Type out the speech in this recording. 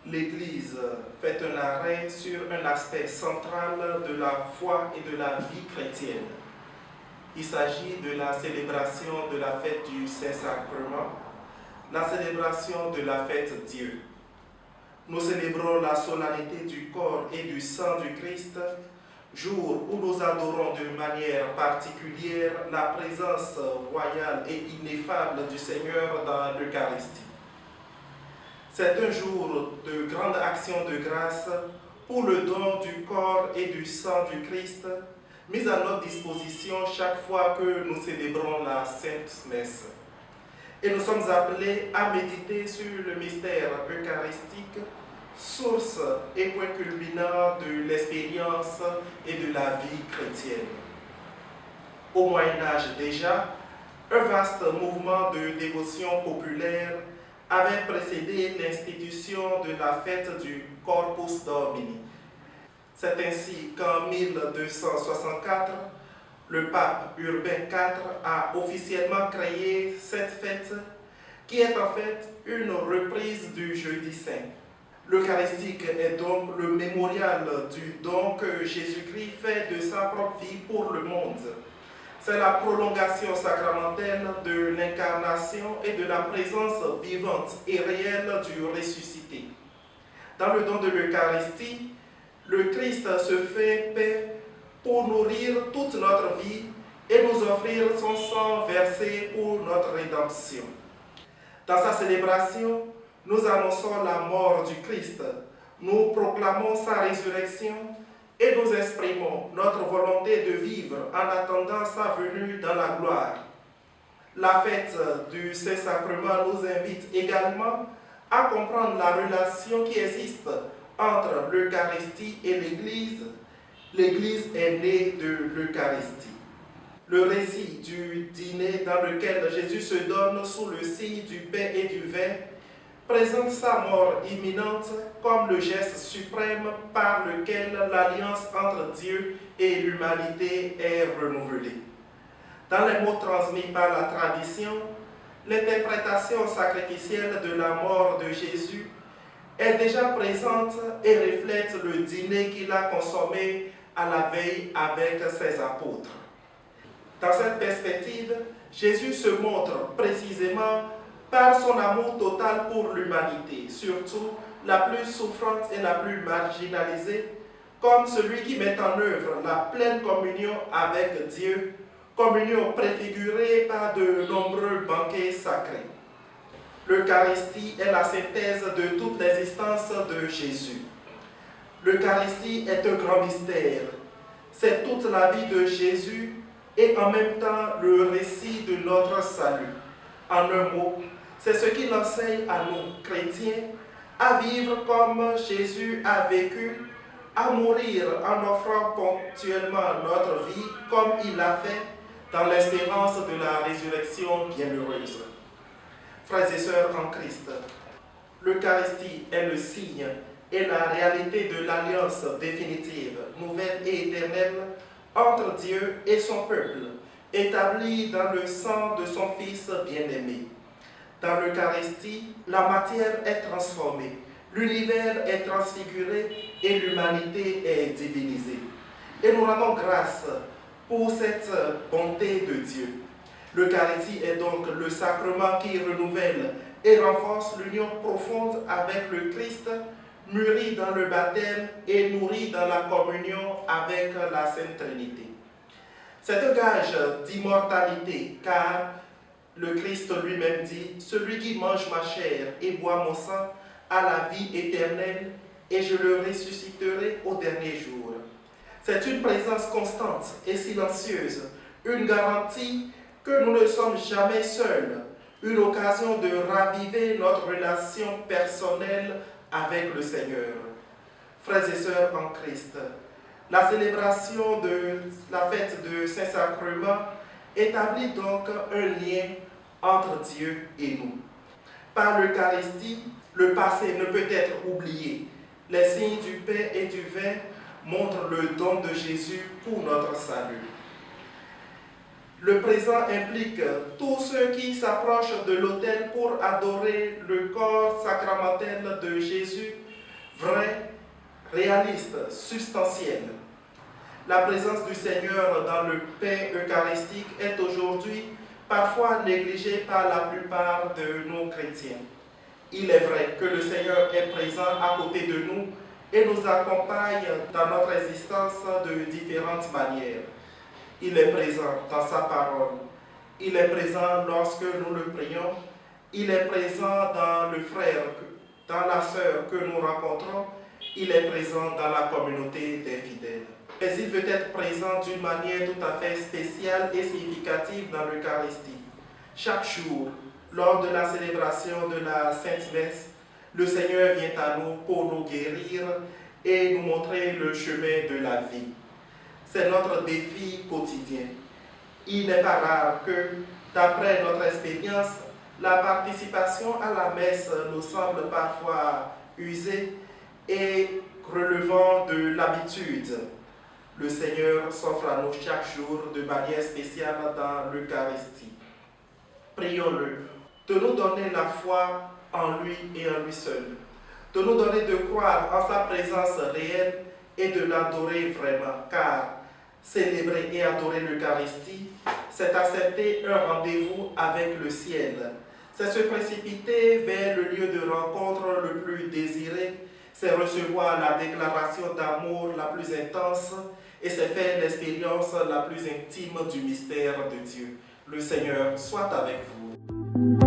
l'Église fait un arrêt sur un aspect central de la foi et de la vie chrétienne. Il s'agit de la célébration de la fête du Saint-Sacrement, la célébration de la fête Dieu. Nous célébrons la solennité du corps et du sang du Christ, jour où nous adorons de manière particulière la présence royale et ineffable du Seigneur dans l'Eucharistie. C'est un jour de grande action de grâce pour le don du corps et du sang du Christ, mis à notre disposition chaque fois que nous célébrons la Sainte Messe. Et nous sommes appelés à méditer sur le mystère eucharistique, source et point culminant de l'expérience et de la vie chrétienne. Au Moyen-Âge déjà, un vaste mouvement de dévotion populaire avait précédé l'institution de la fête du Corpus Domini. C'est ainsi qu'en 1264, le pape Urbain IV a officiellement créé cette fête qui est en fait une reprise du Jeudi Saint. L'Eucharistique est donc le mémorial du don que Jésus-Christ fait de sa propre vie pour le monde. C'est la prolongation sacramentelle de l'incarnation et de la présence vivante et réelle du ressuscité. Dans le don de l'Eucharistie, le Christ se fait paix pour nourrir toute notre vie et nous offrir son sang versé pour notre rédemption. Dans sa célébration, nous annonçons la mort du Christ, nous proclamons sa résurrection et nous exprimons notre volonté de vivre en attendant sa venue dans la gloire. La fête du Saint-Sacrement nous invite également à comprendre la relation qui existe entre l'Eucharistie et l'Église. L'Église est née de l'Eucharistie. Le récit du dîner dans lequel Jésus se donne sous le signe du pain et du vin présente sa mort imminente comme le geste suprême par lequel l'alliance entre Dieu et l'humanité est renouvelée. Dans les mots transmis par la tradition, l'interprétation sacrificielle de la mort de Jésus est déjà présente et reflète le dîner qu'il a consommé à la veille avec ses apôtres. Dans cette perspective, Jésus se montre précisément par son amour total pour l'humanité, surtout la plus souffrante et la plus marginalisée, comme celui qui met en œuvre la pleine communion avec Dieu, communion préfigurée par de nombreux banquets sacrés. L'Eucharistie est la synthèse de toute l'existence de Jésus. L'Eucharistie est un grand mystère. C'est toute la vie de Jésus et en même temps le récit de notre salut. En un mot, c'est ce qu'il enseigne à nous, chrétiens, à vivre comme Jésus a vécu, à mourir en offrant ponctuellement notre vie comme il l'a fait dans l'espérance de la résurrection bienheureuse. Frères et sœurs en Christ, l'Eucharistie est le signe et la réalité de l'alliance définitive, nouvelle et éternelle entre Dieu et son peuple, établie dans le sang de son Fils bien-aimé. Dans l'Eucharistie, la matière est transformée, l'univers est transfiguré et l'humanité est divinisée. Et nous rendons grâce pour cette bonté de Dieu. L'Eucharistie est donc le sacrement qui renouvelle et renforce l'union profonde avec le Christ, mûri dans le baptême et nourri dans la communion avec la Sainte Trinité. C'est un gage d'immortalité, car le Christ lui-même dit « Celui qui mange ma chair et boit mon sang a la vie éternelle, et je le ressusciterai au dernier jour. » C'est une présence constante et silencieuse, une garantie que nous ne sommes jamais seuls, une occasion de raviver notre relation personnelle avec le Seigneur. Frères et sœurs en Christ, la célébration de la fête de Saint-Sacrement établit donc un lien entre Dieu et nous. Par l'Eucharistie, le passé ne peut être oublié. Les signes du pain et du vin montrent le don de Jésus pour notre salut. Le présent implique tous ceux qui s'approchent de l'autel pour adorer le corps sacramentel de Jésus vrai, réaliste, substantiel. La présence du Seigneur dans le pain eucharistique est aujourd'hui parfois négligée par la plupart de nos chrétiens. Il est vrai que le Seigneur est présent à côté de nous et nous accompagne dans notre existence de différentes manières. Il est présent dans sa parole. Il est présent lorsque nous le prions. Il est présent dans le frère, dans la sœur que nous rencontrons. Il est présent dans la communauté des fidèles. Mais il veut être présent d'une manière tout à fait spéciale et significative dans l'Eucharistie. Chaque jour, lors de la célébration de la Sainte Messe, le Seigneur vient à nous pour nous guérir et nous montrer le chemin de la vie. C'est notre défi quotidien. Il n'est pas rare que, d'après notre expérience, la participation à la messe nous semble parfois usée et relevant de l'habitude. Le Seigneur s'offre à nous chaque jour de manière spéciale dans l'Eucharistie. Prions-le de nous donner la foi en lui et en lui seul, de nous donner de croire en sa présence réelle et de l'adorer vraiment, car célébrer et adorer l'Eucharistie, c'est accepter un rendez-vous avec le ciel. C'est se précipiter vers le lieu de rencontre le plus désiré, c'est recevoir la déclaration d'amour la plus intense et c'est faire l'expérience la plus intime du mystère de Dieu. Le Seigneur soit avec vous.